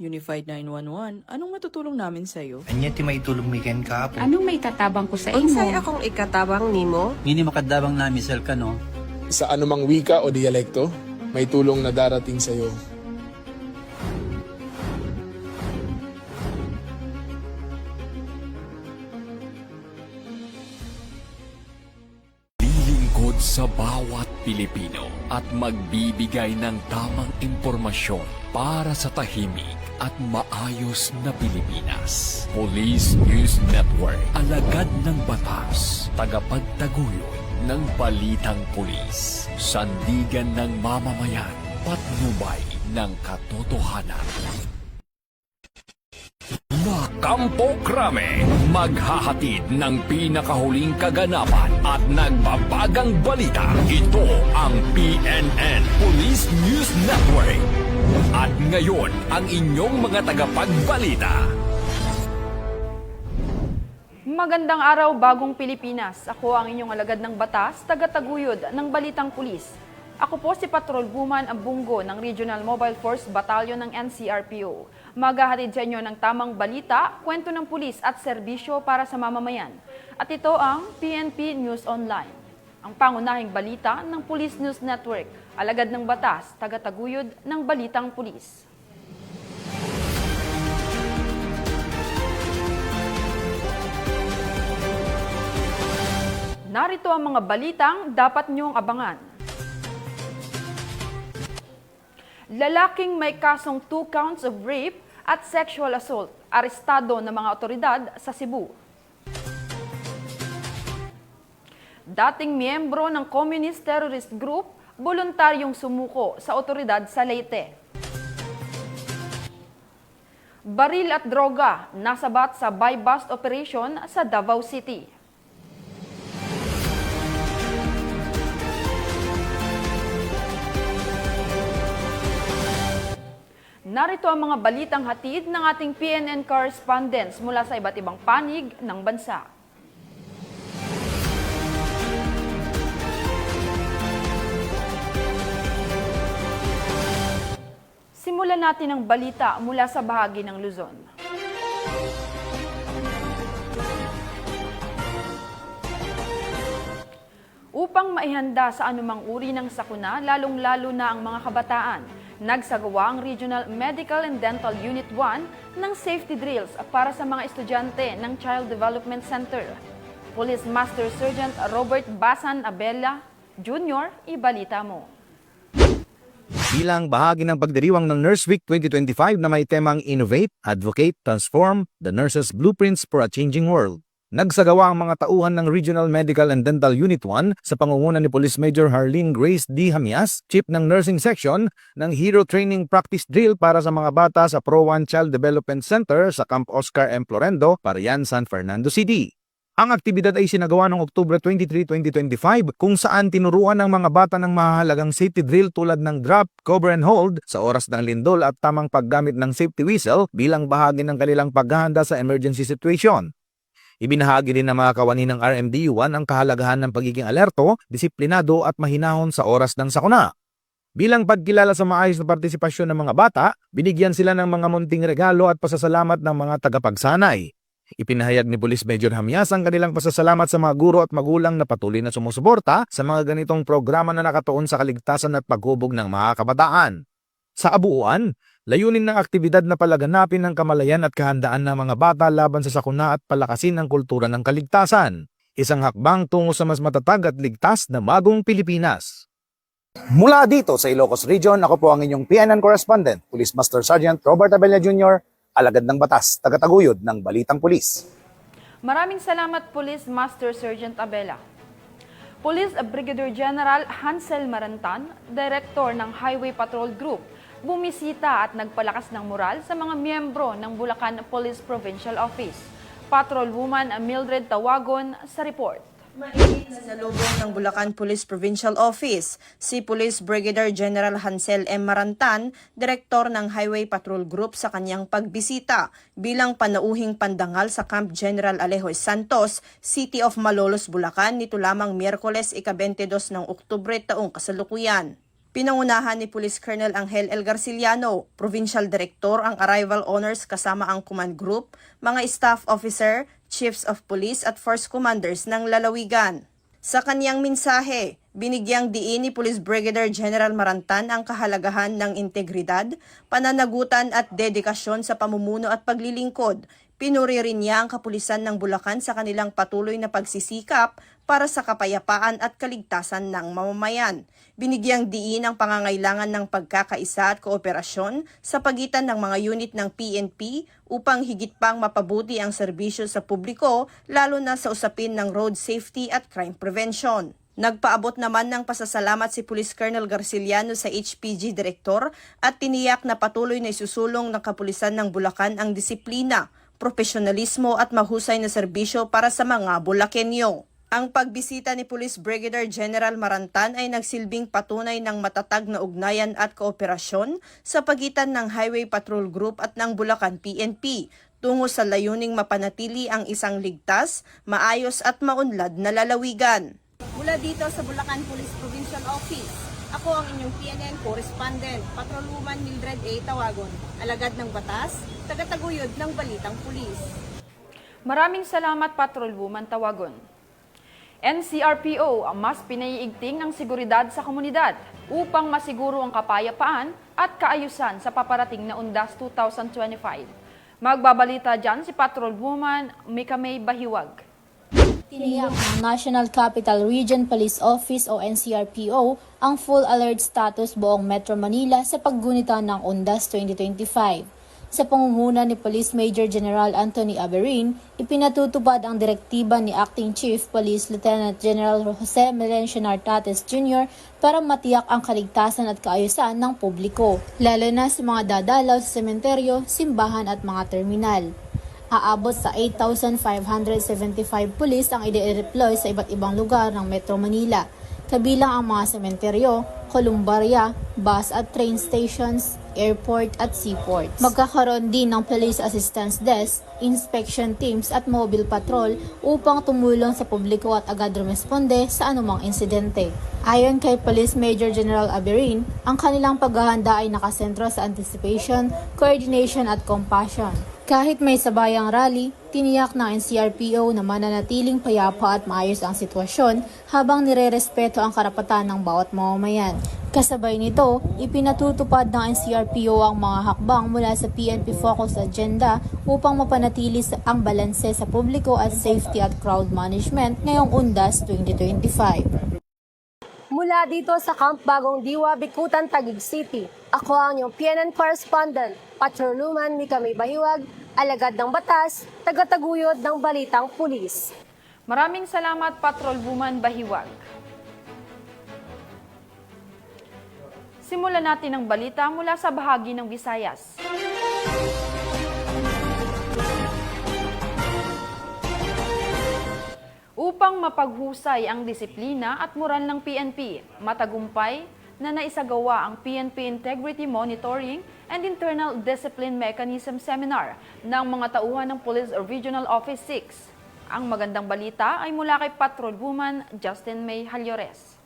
Unified 911, anong matutulong namin sa'yo? Anya ti may tulong miken ka po. Anong may tatabang ko sa Unsay imo? akong ikatabang nimo? Ngini makadabang na misal ka no. Sa anumang wika o dialekto, may tulong na darating sa iyo. Lilingkod sa bawat Pilipino at magbibigay ng tamang impormasyon para sa tahimik at maayos na Pilipinas. Police News Network, alagad ng batas, tagapagtaguyod ng balitang pulis, sandigan ng mamamayan, patnubay ng katotohanan. La Campo Crame, maghahatid ng pinakahuling kaganapan at nagbabagang balita. Ito ang PNN Police News Network. At ngayon, ang inyong mga tagapagbalita. Magandang araw, bagong Pilipinas. Ako ang inyong alagad ng batas, tagataguyod ng Balitang Pulis. Ako po si Patrol Woman Abunggo ng Regional Mobile Force Battalion ng NCRPO. Maghahatid sa inyo ng tamang balita, kwento ng pulis at serbisyo para sa mamamayan. At ito ang PNP News Online, ang pangunahing balita ng Police News Network, alagad ng batas, tagataguyod ng Balitang Pulis. Narito ang mga balitang dapat niyong abangan. Lalaking may kasong 2 counts of rape at sexual assault, arestado ng mga otoridad sa Cebu. Dating miyembro ng Communist Terrorist Group, voluntaryong sumuko sa otoridad sa Leyte. Baril at droga nasabat sa buy-bust operation sa Davao City. Narito ang mga balitang hatid ng ating PNN correspondents mula sa iba't ibang panig ng bansa. Simulan natin ang balita mula sa bahagi ng Luzon. Upang maihanda sa anumang uri ng sakuna, lalong-lalo na ang mga kabataan, nagsagawa ang Regional Medical and Dental Unit 1 ng safety drills para sa mga estudyante ng Child Development Center. Police Master Sergeant Robert Basan Abella Jr., ibalita mo. Bilang bahagi ng pagdiriwang ng Nurse Week 2025 na may temang Innovate, Advocate, Transform, the Nurses' Blueprints for a Changing World, nagsagawa ang mga tauhan ng Regional Medical and Dental Unit 1 sa pangunguna ni Police Major Harleen Grace D. Hamias, Chief ng Nursing Section, ng Hero Training Practice Drill para sa mga bata sa Pro 1 Child Development Center sa Camp Oscar M. Florendo, Parian, San Fernando City. Ang aktibidad ay sinagawa noong Oktubre 23, 2025 kung saan tinuruan ng mga bata ng mahalagang safety drill tulad ng drop, cover and hold sa oras ng lindol at tamang paggamit ng safety whistle bilang bahagi ng kanilang paghahanda sa emergency situation. Ibinahagi din ng mga kawani ng RMDU-1 ang kahalagahan ng pagiging alerto, disiplinado at mahinahon sa oras ng sakuna. Bilang pagkilala sa maayos na partisipasyon ng mga bata, binigyan sila ng mga munting regalo at pasasalamat ng mga tagapagsanay. Ipinahayag ni Police Major Hamias ang kanilang pasasalamat sa mga guro at magulang na patuloy na sumusuporta sa mga ganitong programa na nakatuon sa kaligtasan at paghubog ng mga kabataan. Sa abuuan, layunin ng aktibidad na palaganapin ng kamalayan at kahandaan ng mga bata laban sa sakuna at palakasin ang kultura ng kaligtasan. Isang hakbang tungo sa mas matatag at ligtas na bagong Pilipinas. Mula dito sa Ilocos Region, ako po ang inyong PNN correspondent, Police Master Sergeant Robert Abella Jr., alagad ng batas, tagataguyod ng Balitang Pulis. Maraming salamat, Police Master Sergeant Abella. Police Brigadier General Hansel Marantan, Director ng Highway Patrol Group, bumisita at nagpalakas ng moral sa mga miyembro ng Bulacan Police Provincial Office. Patrol Woman Mildred Tawagon sa report. Mainit na salubong ng Bulacan Police Provincial Office, si Police Brigadier General Hansel M. Marantan, Direktor ng Highway Patrol Group sa kanyang pagbisita bilang panauhing pandangal sa Camp General Alejo Santos, City of Malolos, Bulacan nito lamang Miyerkules ika-22 ng Oktubre taong kasalukuyan. Pinangunahan ni Police Colonel Angel L. Garciliano, Provincial Director ang Arrival Honors kasama ang Command Group, mga staff officer, chiefs of police at force commanders ng lalawigan. Sa kanyang mensahe, binigyang diin ni Police Brigadier General Marantan ang kahalagahan ng integridad, pananagutan at dedikasyon sa pamumuno at paglilingkod. Pinuri rin niya ang kapulisan ng Bulacan sa kanilang patuloy na pagsisikap para sa kapayapaan at kaligtasan ng mamamayan. Binigyang diin ang pangangailangan ng pagkakaisa at kooperasyon sa pagitan ng mga unit ng PNP upang higit pang mapabuti ang serbisyo sa publiko, lalo na sa usapin ng road safety at crime prevention. Nagpaabot naman ng pasasalamat si Police Colonel Garciliano sa HPG Director at tiniyak na patuloy na isusulong ng kapulisan ng Bulacan ang disiplina, profesionalismo at mahusay na serbisyo para sa mga Bulakenyo. Ang pagbisita ni Police Brigadier General Marantan ay nagsilbing patunay ng matatag na ugnayan at kooperasyon sa pagitan ng Highway Patrol Group at ng Bulacan PNP tungo sa layuning mapanatili ang isang ligtas, maayos at maunlad na lalawigan. Mula dito sa Bulacan Police Provincial Office, ako ang inyong PNN correspondent, Patrolwoman Mildred A. Tawagon, alagad ng batas, tagataguyod ng Balitang Pulis. Maraming salamat, Patrolwoman Tawagon. NCRPO ang mas pinaiigting ng seguridad sa komunidad upang masiguro ang kapayapaan at kaayusan sa paparating na Undas 2025. Magbabalita dyan si Patrolwoman Mikamay Bahiwag. Tiniyak ng National Capital Region Police Office o NCRPO ang full alert status buong Metro Manila sa paggunita ng Undas 2025. Sa pangunguna ni Police Major General Anthony Aberin, ipinatutupad ang direktiba ni Acting Chief Police Lieutenant General Jose Melencio Nartates Jr. para matiyak ang kaligtasan at kaayusan ng publiko, lalo na sa mga dadalaw sa sementeryo, simbahan at mga terminal. Aabot sa 8,575 pulis ang i-deploy sa iba't ibang lugar ng Metro Manila, kabilang ang mga sementeryo, kolumbarya, bus at train stations, airport at seaports. Magkakaroon din ng Police Assistance Desk, inspection teams at mobile patrol upang tumulong sa publiko at agad rumesponde sa anumang insidente. Ayon kay Police Major General Aberin, ang kanilang paghahanda ay nakasentro sa anticipation, coordination at compassion. Kahit may sabayang rally, tiniyak ng NCRPO na mananatiling payapa at maayos ang sitwasyon habang nirerespeto ang karapatan ng bawat mamamayan. Kasabay nito, ipinatutupad ng NCRPO ang mga hakbang mula sa PNP Focus Agenda upang mapanatili ang balanse sa publiko at safety at crowd management ngayong Undas 2025. Mula dito sa Camp Bagong Diwa, Bikutan, Taguig City, ako ang inyong PNN correspondent, Patrolwoman Mikamay Bahiwag, alagad ng batas, tagataguyod ng Balitang Pulis. Maraming salamat, Patrolwoman Bahiwag. Simulan natin ang balita mula sa bahagi ng Visayas. Upang mapaghusay ang disiplina at moral ng PNP, matagumpay na naisagawa ang PNP Integrity Monitoring and Internal Discipline Mechanism Seminar ng mga tauhan ng Police Regional Office 6. Ang magandang balita ay mula kay Patrolwoman Justin May Halyores.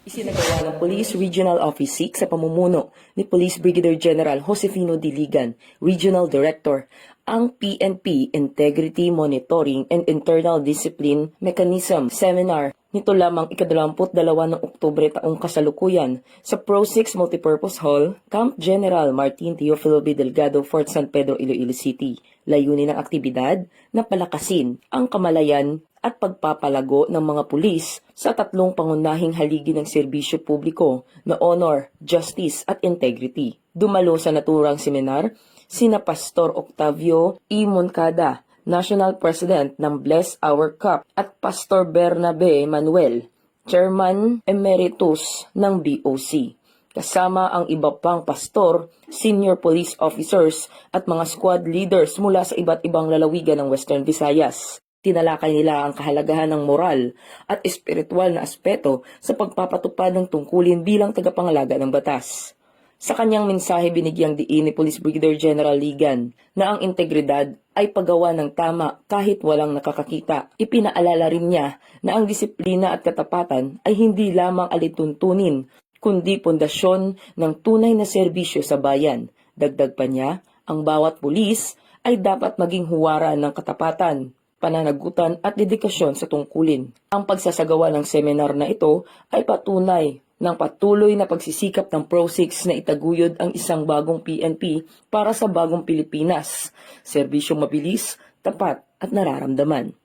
Isinagawa ng Police Regional Office 6 sa pamumuno ni Police Brigadier General Josefino Diligan, Regional Director, ang PNP Integrity Monitoring and Internal Discipline Mechanism Seminar nito lamang ika-22 ng Oktubre taong kasalukuyan sa Pro 6 Multipurpose Hall, Camp General Martin Teofilo B. Delgado, Fort San Pedro, Iloilo City. Layunin ng aktibidad na palakasin ang kamalayan at pagpapalago ng mga pulis sa tatlong pangunahing haligi ng serbisyo publiko na honor, justice at integrity. Dumalo sa naturang seminar sina Pastor Octavio E. Moncada, National President ng Bless Our Cup, at Pastor Bernabe Manuel, Chairman Emeritus ng BOC. Kasama ang iba pang pastor, senior police officers at mga squad leaders mula sa iba't ibang lalawigan ng Western Visayas. Tinalakay nila ang kahalagahan ng moral at espiritual na aspeto sa pagpapatupad ng tungkulin bilang tagapangalaga ng batas. Sa kanyang mensahe, binigyang diin ni Police Brigadier General Ligan na ang integridad ay paggawa ng tama kahit walang nakakakita. Ipinaalala rin niya na ang disiplina at katapatan ay hindi lamang alituntunin kundi pundasyon ng tunay na serbisyo sa bayan. Dagdag pa niya, ang bawat pulis ay dapat maging huwara ng katapatan, pananagutan at dedikasyon sa tungkulin. Ang pagsasagawa ng seminar na ito ay patunay ng patuloy na pagsisikap ng Pro-6 na itaguyod ang isang bagong PNP para sa bagong Pilipinas. Serbisyong mabilis, tapat at nararamdaman.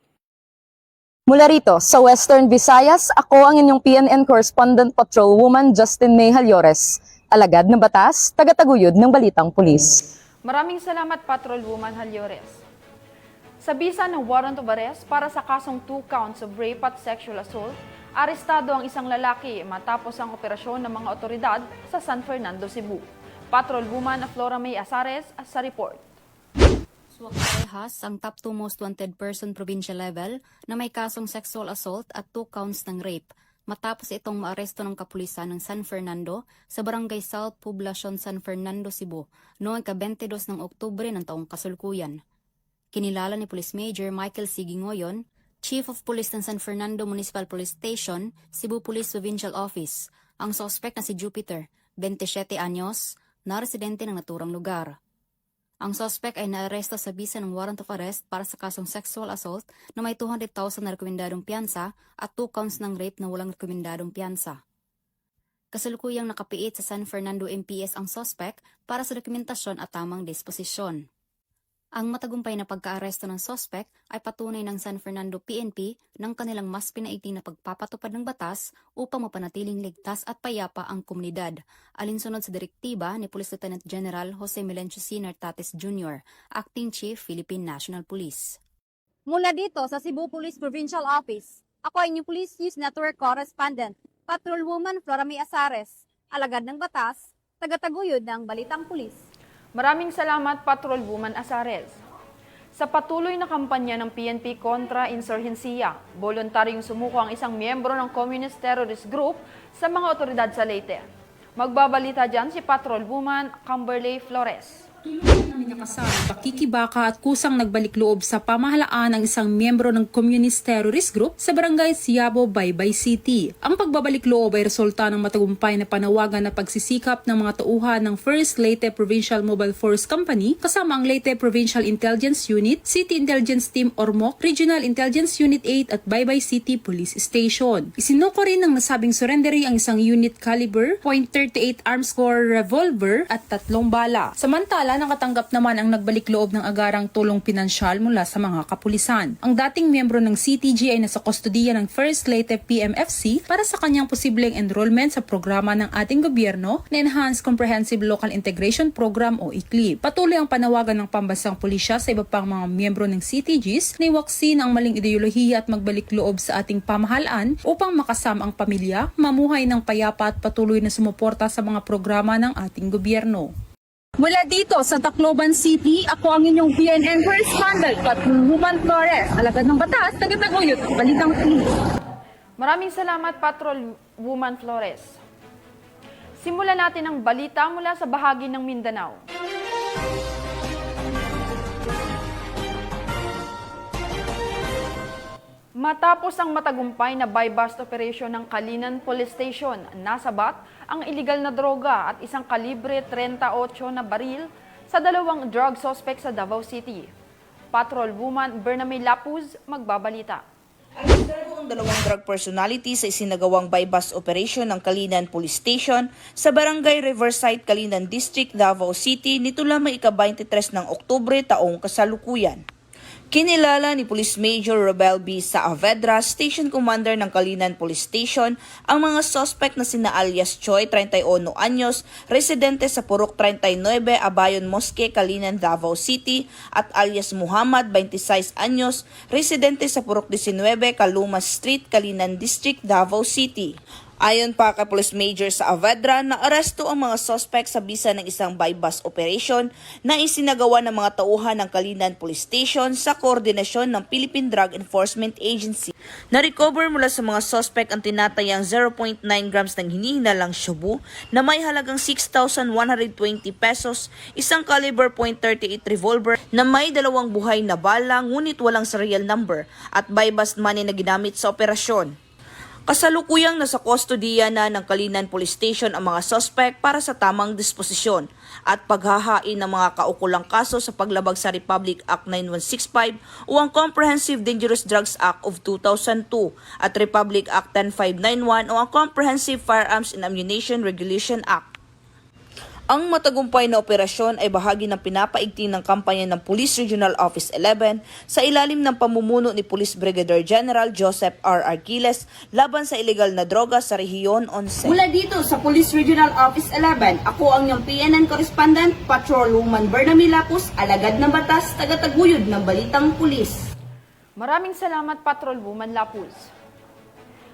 Mula rito sa Western Visayas, ako ang inyong PNN Correspondent Patrolwoman Justin May Halyores, alagad ng batas, tagataguyod ng Balitang Pulis. Maraming salamat, Patrolwoman Halyores. Sa bisa ng warrant of arrest para sa kasong 2 counts of rape at sexual assault, arestado ang isang lalaki matapos ang operasyon ng mga otoridad sa San Fernando, Cebu. Patrolwoman Flora May Azares sa report. Swak parehas ang top 2 most wanted person provincial level na may kasong sexual assault at 2 counts ng rape matapos itong maaresto ng kapulisan ng San Fernando sa Barangay South, Poblacion, San Fernando, Cebu noong ika-22 ng Oktubre ng taong kasalukuyan. Kinilala ni Police Major Michael Sigingoyon, Chief of Police ng San Fernando Municipal Police Station, Cebu Police Provincial Office, ang suspect na si Jupiter, 27 anyos, na residente ng naturang lugar. Ang suspect ay naaresto sa bisa ng warrant of arrest para sa kasong sexual assault na may 200,000 na rekomendadong piyansa at 2 counts ng rape na walang rekomendadong piyansa. Kasalukuyang nakapiit sa San Fernando MPS ang suspect para sa dokumentasyon at tamang disposisyon. Ang matagumpay na pagkaaresto ng suspect ay patunay ng San Fernando PNP ng kanilang mas pinaiting na pagpapatupad ng batas upang mapanatiling ligtas at payapa ang komunidad, alinsunod sa direktiba ni Police Lieutenant General Jose Melencio C. Nartates Jr., Acting Chief, Philippine National Police. Mula dito sa Cebu Police Provincial Office, ako ay inyong Police News Network Correspondent, Patrolwoman Flora May Azares, alagad ng batas, tagataguyod ng Balitang Pulis. Maraming salamat, Patrolwoman Azares. Sa patuloy na kampanya ng PNP kontra insurhensiya, voluntaryong sumuko ang isang miyembro ng Communist Terrorist Group sa mga otoridad sa Leyte. Magbabalita dyan si Patrolwoman Camberley Flores. Tulungan namin nakasama, pakikibaka at kusang nagbalik loob sa pamahalaan ng isang miyembro ng Communist Terrorist Group sa Barangay Siabo, Baybay City. Ang pagbabalik loob ay resulta ng matagumpay na panawagan na pagsisikap ng mga tauhan ng 1st Leyte Provincial Mobile Force Company kasama ang Leyte Provincial Intelligence Unit, City Intelligence Team Ormoc, Regional Intelligence Unit 8 at Baybay City Police Station. Isinuko rin ng nasabing surrendery ang isang unit caliber .38 arms core revolver at 3 bala. Samantala, nakatanggap naman ang nagbalik loob ng agarang tulong pinansyal mula sa mga kapulisan. Ang dating miyembro ng CTG ay nasa kustodiya ng 1st Leyte PMFC para sa kanyang posibleng enrollment sa programa ng ating gobyerno na Enhanced Comprehensive Local Integration Program o ICLIP. Patuloy ang panawagan ng pambansang pulisya sa iba pang mga miyembro ng CTGs na iwaksin ang maling ideolohiya at magbalik loob sa ating pamahalaan upang makasama ang pamilya, mamuhay ng payapa at patuloy na sumuporta sa mga programa ng ating gobyerno. Mula dito sa Tacloban City, ako ang inyong PNN Correspondent, Patrolwoman Flores, alagad ng batas, tagataguyod ng Balitang Pulis. Maraming salamat, Patrolwoman Flores. Simulan natin ang balita mula sa bahagi ng Mindanao. Matapos ang matagumpay na buy-bust operation ng Kalinan Police Station, nasabat ang iligal na droga at isang kalibre 38 na baril sa 2 drug suspect sa Davao City. Patrolwoman Bername Lapuz magbabalita. Arestado ang 2 drug personality sa isinagawang buy-bust operation ng Kalinan Police Station sa Barangay Riverside, Kalinan District, Davao City nito lamang ika-23 ng Oktubre taong kasalukuyan. Kinilala ni Police Major Robel B. Saavedra, Station Commander ng Kalinan Police Station, ang mga suspect na sina alias Choi, 31 anyos, residente sa Purok 39, Abayon Mosque, Kalinan, Davao City, at alias Muhammad, 26 anyos, residente sa Purok 19, Kalumas Street, Kalinan District, Davao City. Ayon pa kay Police Major Saavedra, naaresto ang mga suspect sa bisa ng isang buy-bust operation na isinagawa ng mga tauhan ng Kalinan Police Station sa koordinasyon ng Philippine Drug Enforcement Agency. Na-recover mula sa mga suspect ang tinatayang 0.9 grams ng hinihinalang shabu na may halagang 6,120 pesos, isang caliber .38 revolver na may 2 buhay na bala ngunit walang serial number at buy-bust money na ginamit sa operasyon. Kasalukuyang nasa kustodiya na ng Kalinan Police Station ang mga suspect para sa tamang disposisyon at paghahain ng mga kaukulang kaso sa paglabag sa Republic Act 9165 o ang Comprehensive Dangerous Drugs Act of 2002 at Republic Act 10591 o ang Comprehensive Firearms and Ammunition Regulation Act. Ang matagumpay na operasyon ay bahagi ng pinapaigting ng kampanya ng Police Regional Office 11 sa ilalim ng pamumuno ni Police Brigadier General Joseph R. Arquiles laban sa ilegal na droga sa Rehiyon 11. Mula dito sa Police Regional Office 11, ako ang iyong PNN Correspondent, Patrolwoman Bernami Lapus, alagad ng batas, tagataguyod ng balitang pulis. Maraming salamat, Patrolwoman Lapus.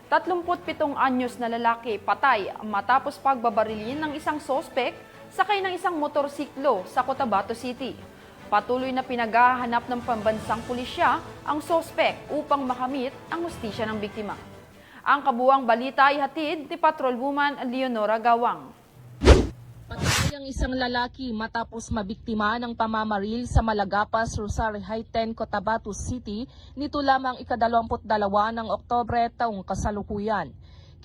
37 anyos na lalaki patay matapos pagbabarilin ng isang sospek sakay ng isang motorsiklo sa Cotabato City. Patuloy na pinaghahanap ng pambansang pulisya ang sospek upang makamit ang hustisya ng biktima. Ang kabuuang balita ay hatid ni Patrolwoman Leonora Gawang. Patay ang isang lalaki matapos mabiktima ng pamamaril sa Malagapas, Rosario Heighten, Cotabato City nito lamang ika-22 ng Oktubre taong kasalukuyan.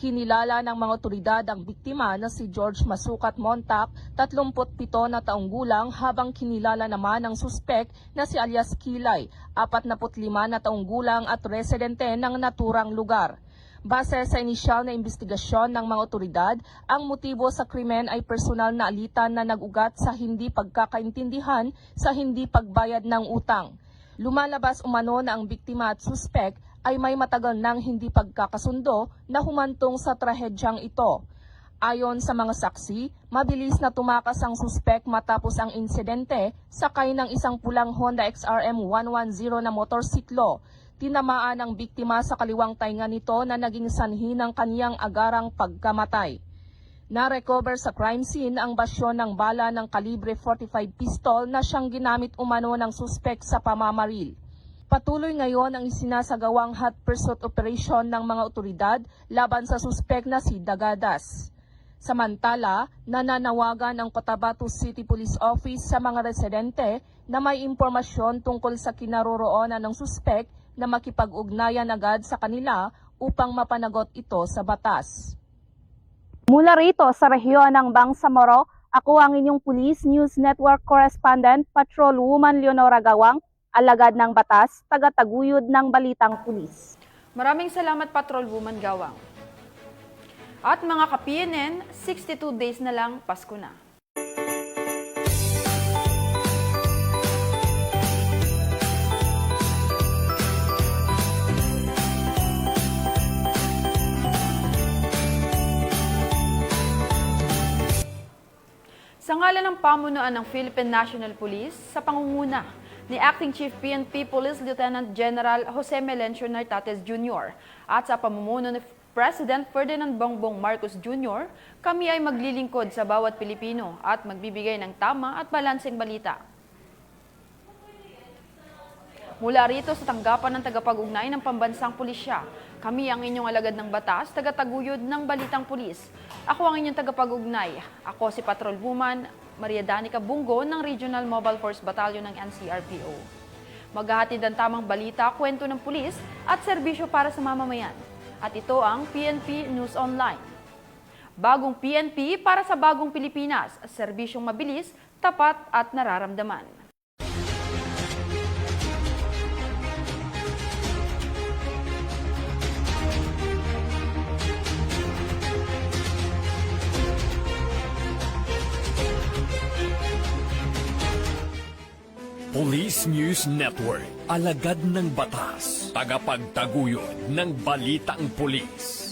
Kinilala ng mga otoridad ang biktima na si George Masukat Montac, 37 na taong gulang, habang kinilala naman ang suspek na si alias Kilay, 45 na taong gulang at residente ng naturang lugar. Base sa inisyal na investigasyon ng mga otoridad, ang motibo sa krimen ay personal na alitan na nag-ugat sa hindi pagkakaintindihan sa hindi pagbayad ng utang. Lumalabas umano na ang biktima at suspek ay may matagal nang hindi pagkakasundo na humantong sa trahedyang ito. Ayon sa mga saksi, mabilis na tumakas ang suspek matapos ang insidente sakay ng isang pulang Honda XRM 110 na motorsiklo. Tinamaan ang biktima sa kaliwang tainga nito na naging sanhi ng kaniyang agarang pagkamatay. Na-recover sa crime scene ang basyon ng bala ng kalibre 45 pistol na siyang ginamit umano ng suspek sa pamamaril. Patuloy ngayon ang isinasagawang hot pursuit operation ng mga otoridad laban sa suspek na si Dagadas. Samantala, nananawagan ang Cotabato City Police Office sa mga residente na may impormasyon tungkol sa kinaroroonan ng suspek na makipag-ugnayan agad sa kanila upang mapanagot ito sa batas. Mula rito sa rehiyon ng Bangsamoro, ako ang inyong Police News Network Correspondent, Patrolwoman Leonora Gawang, alagad ng batas, tagataguyod ng balitang pulis. Maraming salamat, Patrolwoman Gawang. At mga ka-PNN, 62 days na lang, Pasko na. Sa ngalan ng pamunuan ng Philippine National Police, sa pangunguna ni Acting Chief PNP Police Lieutenant General Jose Melencio Nartates Jr. at sa pamumuno ni President Ferdinand Bongbong Marcos Jr., kami ay maglilingkod sa bawat Pilipino at magbibigay ng tama at balanseng balita. Mula rito sa tanggapan ng tagapag-ugnay ng pambansang pulisya, kami ang inyong alagad ng batas, tagataguyod ng balitang pulis. Ako ang inyong tagapag-ugnay. Ako si Patrolwoman Maria Danica Bungo ng Regional Mobile Force Battalion ng NCRPO. Maghahatid ang tamang balita, kwento ng pulis at serbisyo para sa mamamayan. At ito ang PNP News Online. Bagong PNP para sa bagong Pilipinas, serbisyong mabilis, tapat at nararamdaman. Police News Network, alagad ng batas, tagapagtaguyod ng balitang pulis.